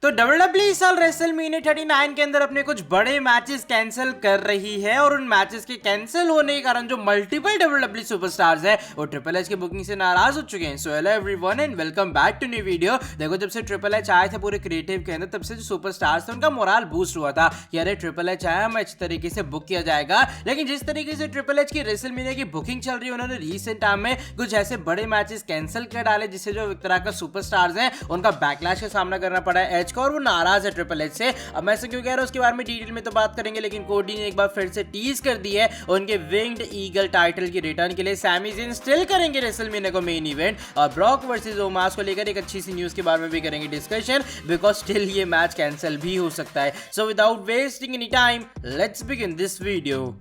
तो WWE इस साल रेसलमेनिया 39 के अंदर अपने कुछ बड़े मैचेस कैंसिल कर रही है और उन मैचेस के कैंसिल होने के कारण जो मल्टीपल WWE सुपरस्टार्स है वो ट्रिपल एच की बुकिंग से नाराज हो चुके हैं। So hello everyone and welcome back to new video. देखो, जब से ट्रिपल एच आए थे पूरे क्रिएटिव के अंदर, तब से जो सुपरस्टार्स थे उनका मोराल बूस्ट हुआ था कि अरे ट्रिपल एच आया, हमें अच्छी तरीके से बुक किया जाएगा। लेकिन जिस तरीके से ट्रिपल एच की रेसलमेनिया की बुकिंग चल रही है, उन्होंने रिसेंट टाइम में कुछ ऐसे बड़े मैचेस कैंसिल कर डाले जिससे जो एक तरह का सुपरस्टार्स हैं उनका बैकलैश का सामना करना पड़ा है एच का, और वो नाराज है ट्रिपल एच से। अब मैं ऐसे क्यों कह रहा हूं उसके बारे में डिटेल में तो बात करेंगे, लेकिन कोडी ने एक बार फिर से टीज कर दी है उनके विंग्ड ईगल टाइटल की रिटर्न के लिए। सैमी ज़ेन स्टिल करेंगे रेसलमेनिया को मेन इवेंट, और ब्रॉक वर्सेस ओमास को लेकर एक अच्छी सी न्यूज के बारे में भी करेंगे डिस्कशन, बिकॉज स्टिल ये मैच कैंसिल भी हो सकता है। So without wasting any time, let's begin this video.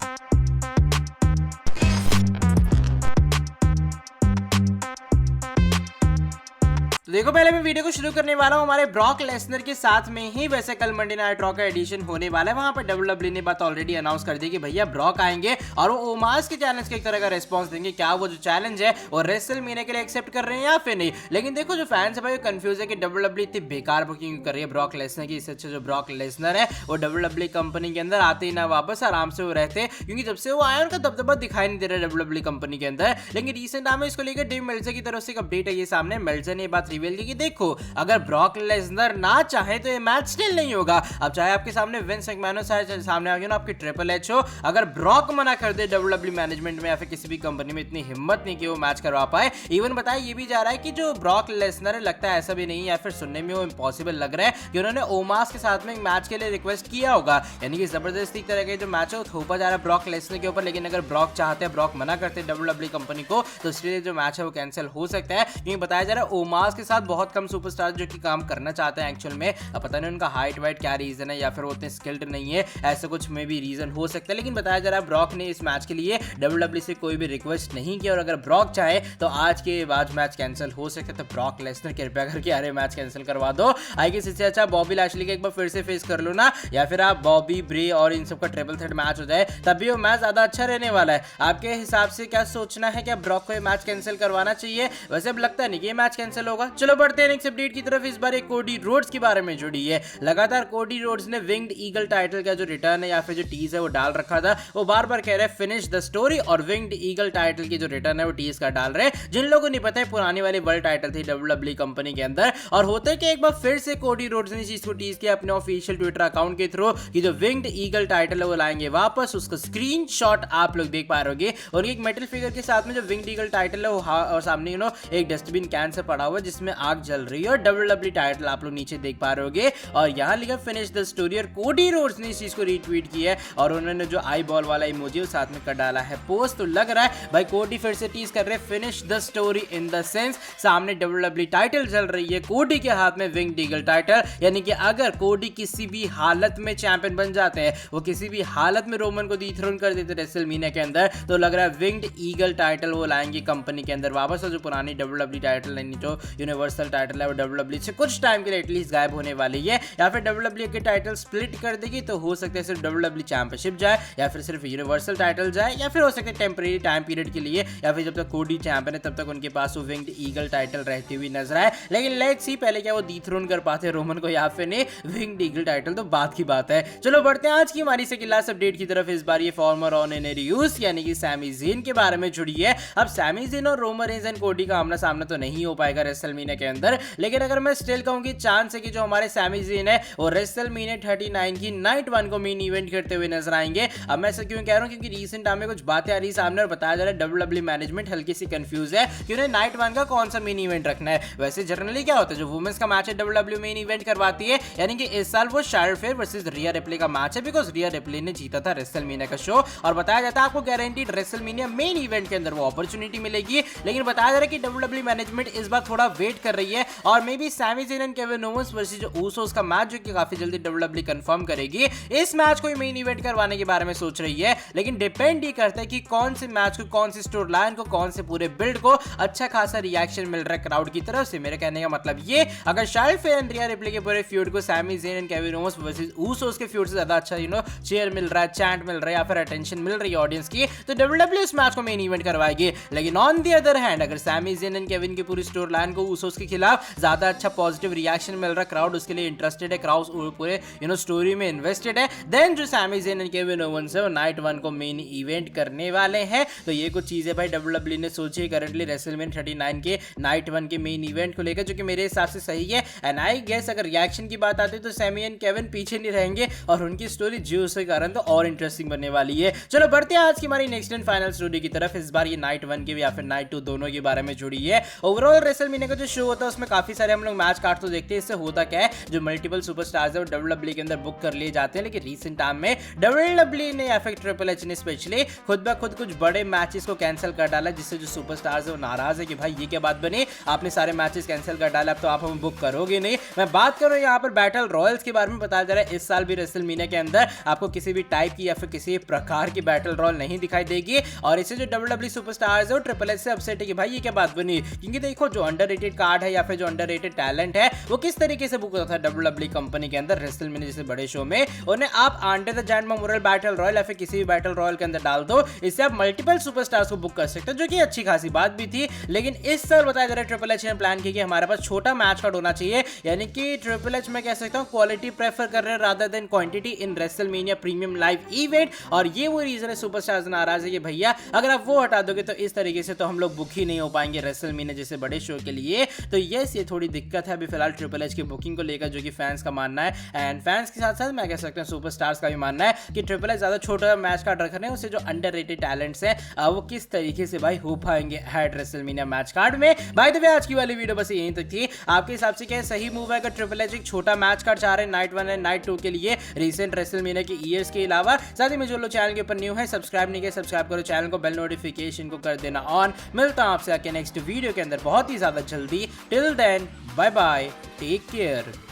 तो देखो, पहले मैं वीडियो को शुरू करने वाला हूं हमारे ब्रॉक लेसनर के साथ में ही। वैसे कल मंडे नाइट रॉ का एडिशन होने वाला है, वहां पर WWE ने बात ऑलरेडी अनाउंस कर दी कि भैया ब्रॉक आएंगे और वो ओमास के चैलेंज के एक तरह का रिस्पांस देंगे। क्या वो जो चैलेंज है वो रेसलमेनिया के लिए एक्सेप्ट कर रहे हैं या फिर नहीं। लेकिन देखो, जो फैंस है भाई वो कंफ्यूज है कि WWE इतनी बेकार बुकिंग कर रही है ब्रॉक लेसनर की। इससे अच्छा जो ब्रॉक लेसनर है वो WWE कंपनी के अंदर आते ही ना वापस आराम से वो रहते, क्योंकि जब से वो आए उनका दबदबा दिखाई नहीं दे रहा है WWE कंपनी के अंदर। लेकिन रिसेंट टाइम में इसको लेकर डेव मेल्जर की तरफ से एक अपडेट है ये सामने। मेल्जर ने बात रिवील की कि देखो, अगर ब्रॉक लेसनर ना चाहे तो ये मैच स्टिल नहीं होगा। अब चाहे आपके सामने विंस मैकमैन सामने आ गया ना आपकी ट्रिपल एच हो, अगर ब्रॉक मना कर दे WWE मैनेजमेंट में या फिर किसी भी कंपनी में इतनी हिम्मत नहीं कि वो मैच करवा पाए। इवन बताया ये भी जा रहा है कि जो ब्रॉक लेसनर है, लगता है ऐसा भी नहीं, या फिर सुनने में वो इम्पॉसिबल लग रहा है कि उन्होंने ओमास के साथ में एक मैच के लिए रिक्वेस्ट किया होगा, यानी कि जबरदस्ती तरह के जो मैच है वो थोपा जा रहा है ब्रॉक लेसनर के ऊपर। लेकिन अगर ब्रॉक चाहते हैं, ब्रॉक मना करते हैं WWE कंपनी को, तो इसलिए जो मैच है वो कैंसिल हो सकता है। क्योंकि बताया जा रहा है ओमास के साथ बहुत कम सुपरस्टार जो कि काम करना चाहते हैं एक्चुअल में। अब पता नहीं उनका हाइट वाइट क्या रीजन है, या फिर वो उतने स्किल्ड नहीं है, ऐसा कुछ में भी रीजन हो सकता है। लेकिन बताया जा रहा है ब्रॉक ने इस मैच के लिए WWE से कोई भी रिक्वेस्ट नहीं किया, और अगर ब्रॉक चाहे तो आज के बाद मैच कैंसिल हो सकता है। तो ब्रॉक लेसनर कृपया करके अरे मैच कैंसिल करवा दो। आई गेस इससे अच्छा बॉबी लैशली के एक बार फिर से फेस कर लो ना, या फिर आप बॉबी ब्रे और इन सब का ट्रिपल थ्रेट मैच हो जाए, तब भी वो मैच ज्यादा अच्छा रहने वाला है। आपके हिसाब से क्या सोचना है, क्या ब्रॉक को ये मैच कैंसिल करवाना चाहिए? वैसे अब लगता नहीं कि ये मैच कैंसिल होगा। चलो बढ़ते हैं नेक्स्ट अपडेट की तरफ। इस बार एक कोडी रोड्स के बारे में जुड़ी है। लगातार कोडी रोड्स ने विंग्ड ईगल टाइटल का जो रिटर्न है या फिर जो टीज है वो डाल रखा था। वो बार बार कह रहे हैं फिनिश द स्टोरी, और विंग्ड ईगल टाइटल की जो रिटर्न है वो टीज का डाल रहे हैं। जिन लोगों को नहीं पता है, पुरानी वाली वर्ल्ड टाइटल थी WWE कंपनी के अंदर, और होता है कि एक बार फिर से कोडी रोड्स ने चीज को टीज किया अपने ऑफिशियल ट्विटर अकाउंट के थ्रू कि जो विंग्ड ईगल टाइटल है वो लाएंगे वापस। उसका स्क्रीनशॉट आप लोग देख पा रहे हो, और एक मेटल फिगर के साथ में जो विंग्ड ईगल टाइटल है वो और सामने एक डस्टबिन कैन से पड़ा हुआ है जिसमें आग जल रही है, और WWE टाइटल आप लोग नीचे देख पा रहे होगे, और यहां लिखा फिनिश द स्टोरी। और कोडी रोड्स ने इस चीज को रीट्वीट किया है, और उन्होंने जो आई बॉल वाला इमोजी साथ में कर डाला है पोस्ट। तो लग रहा है भाई कोडी फिर से टीज कर रहे हैं finish the story, in the sense सामने WWE टाइटल चल रही है, कोडी के हाथ में विंग्ड ईगल टाइटल। यानी कि अगर कोडी किसी भी हालत में चैंपियन बन जाते हैं, वो किसी भी हालत में रोमन को डिथ्रोन कर देते रेसलमेनिया के अंदर, तो लग रहा है विंग्ड ईगल टाइटल वो लाएंगे कंपनी के अंदर वापस। और जो पुरानी WWE टाइटल है, जो यूनिवर्सल टाइटल है, वो WWE से कुछ टाइम के लिए एटलीस्ट गायब होने वाली है, या फिर WWE के टाइटल स्प्लिट कर देगी। तो हो सकता है सिर्फ WWE चैंपियनशिप जाए, या फिर सिर्फ यूनिवर्सल टाइटल जाए, या फिर हो सकता है टेम्परेरी टाइम पीरियड के लिए, या फिर जब तक कोडी चैंपियन है तब तक उनके पास वो विंग्ड ईगल टाइटल रहती हुई नजर आए। लेकिन लेट्स सी पहले क्या वो डिथ्रोन कर पाते रोमन को या फिर नहीं। विंग्ड ईगल टाइटल तो बात की बात है। चलो बढ़ते हैं आज की हमारी सेकंड लास्ट अपडेट की तरफ। इस बार ये फॉर्मर ऑनरेरी यूज यानी कि सैमी ज़ेन के बारे में जुड़ी है। अब सैमी ज़ेन और रोमन रेंज एंड कोडी का आमना सामना तो नहीं हो पाएगा रेसलमेनिया के अंदर, लेकिन अगर मैं स्टिल कहूंगी चांस है कि जो हमारे सैमी ज़ेन है वो रेसलमेनिया 39 की नाइट 1 को मेन इवेंट करते हुए नजर आएंगे। अब मैं ऐसा क्यों कह रहा हूं, क्योंकि रिसेंट टाइम में कुछ बातें आ रही सामने, और बताया जा रहा है WWE मैनेजमेंट हल्की सी कंफ्यूज है कि उन्हें नाइट 1 का कौन सा मेन इवेंट रखना है। वैसे जनरली क्या होता है, जो वुमेन्स का मैच है WWE मेन इवेंट करवाती है, यानी कि इस साल वो शार्लेट फ्लेयर वर्सेस रिया रिप्ले का मैच है, बिकॉज रिया रिप्ले ने जीता था रेसलमेनिया का शो, और बताया जाता है आपको गारंटीड रेसलमेनिया मेन इवेंट के अंदर वो अपॉर्चुनिटी मिलेगी। लेकिन बताया जा रहा है कि WWE मैनेजमेंट इस बार थोड़ा वेट कर रही है, और maybe Sami Zayn and Kevin Owens versus जो ऊसोस का मैच जो कि काफी जल्दी WWE कंफर्म करेगी, इस मैच को मेन इवेंट करवाने के बारे में सोच रही है। लेकिन डिपेंड ही करता है कि कौन से मैच को, कौन सी स्टोरी लाइन को, कौन से पूरे बिल्ड को अच्छा खासा रिएक्शन मिल रहा है क्राउड की तरफ से। मेरे कहने का मतलब ये, अगर Charlotte Flair and Rhea Ripley के पूरे फ्यूड को Sami Zayn and Kevin Owens versus Usos के फ्यूड से ज्यादा अच्छा चेयर मिल रहा है, चैंट मिल रहा है, या फिर अटेंशन मिल रही है ऑडियंस की, तो WWE इस मैच को मेन इवेंट करवाएगी। लेकिन ऑन द अदर हैंड, अगर सैमी ज़ेन एंड केविन की पूरी स्टोरी लाइन को यूसोस के खिलाफ ज्यादा अच्छा पॉजिटिव रिएक्शन मिल रहा है, क्राउड उसके लिए इंटरेस्टेड है, क्राउड पूरे स्टोरी में इन्वेस्टेड है। देन जो Sami Zayn and Kevin Owens है वो नाइट 1 को मेन इवेंट करने वाले हैं। तो ये कुछ चीजें भाई WWE ने सोची करंटली रेसलमेनिया 39 के नाइट 1 के मेन इवेंट को लेकर, जो कि मेरे हिसाब से सही है। एंड आई गेस अगर रिएक्शन की बात आती है तो सैमी एंड केविन पीछे नहीं रहेंगे और उनकी स्टोरी ज्यूस के कारण तो और इंटरेस्टिंग बनने वाली है। चलो बढ़ते हैं आज की हमारी नेक्स्ट एंड फाइनल स्टोरी की तरफ। इस बार ये नाइट 1 की या फिर नाइट 2 दोनों के बारे में जुड़ी है। ओवरऑल रेसलमेनिया का जो शो होता है उसमें काफी सारे हम लोग मैच कार्ड तो देखते हैं। इससे होता क्या है, जो मल्टीपल सुपरस्टार्स है वो WWE के अंदर बुक कर लिए जाते हैं, लेकिन रीसेंट टाइम में WWE ने या फिर ट्रिपल एच ने स्पेशली खुद ब खुद कुछ बड़े मैचेस को कैंसिल कर डाला, जिससे जो सुपरस्टार्स है वो नाराज है कि भाई ये क्या बात बनी, आपने सारे मैचेस कैंसिल कर डाला, अब तो आप हमें बुक करोगे नहीं। मैं बात कर रहा हूँ यहाँ पर बैटल रॉयल्स के बारे में। बताया जा रहा है इस साल भी रेसलमेनिया के अंदर आपको किसी भी टाइप की या फिर किसी प्रकार की बैटल रॉयल नहीं दिखाई देगी। और इससे जो WWE सुपरस्टार्स है वो ट्रिपल एच से अपसेट है कि भाई ये क्या बात बनी, क्योंकि देखो जो अंडररेटेड कार्ड है या फिर जो अंडररेटेड टैलेंट है वो किस तरीके से बुक होता था WWE कंपनी के अंदर रेसलमेनिया जैसे बड़े शो में, उन्हें आप under the giant memorial battle royal या फिर किसी भी बैटल रॉयल के अंदर डाल दो, इससे आप मल्टीपल सुपरस्टार्स को बुक कर सकते हैं, जो कि अच्छी खासी बात भी थी। लेकिन इस साल बताया जा रहा है ट्रिपल एच ने प्लान किया कि हमारे पास छोटा मैच कार्ड होना चाहिए, यानी कि ट्रिपल एच में कह सकता हूं क्वालिटी प्रेफर कर रहे हैं rather than quantity in WrestleMania premium live event. और ये वो रीजन है सुपरस्टार्स नाराज है कि भैया अगर आप वो हटा दोगे तो इस तरीके से तो हम लोग बुक ही नहीं हो पाएंगे रेसलमेनिया जैसे बड़े शो के लिए। तो यस, ये थोड़ी दिक्कत है अभी फिलहाल ट्रिपल एच की बुकिंग को लेकर, जो कि फैंस का मानना है। एंड फैंस के साथ साथ मैं कह सकता हूं सुपरस्टार्स का भी मानना है कि ट्रिपल एच ज्यादा छोटा मैच कार्ड रख रहे हैं, उससे जो अंडररेटेड टैलेंट्स है वो किस तरीके से भाई हो पाएंगे हेड रेसलमेनिया मैच कार्ड में। बाय द वे आज की वाली वीडियो बस यहीं तक थी। आपके हिसाब से क्या सही मूव है अगर ट्रिपल एच एक छोटा मैच कार्ड चाह रहे हैं नाइट 1 एंड नाइट 2 के लिए रिसेंट रेसलमेनिया के ईयर्स के अलावा? साथ ही में जो लोग चैनल के ऊपर न्यू है, सब्सक्राइब नहीं किया सब्सक्राइब करो चैनल को, बेल नोटिफिकेशन को कर देना ऑन। मिलता हूं आपसे आके नेक्स्ट वीडियो के अंदर बहुत ही ज्यादा जल्दी। Till then bye bye, take care.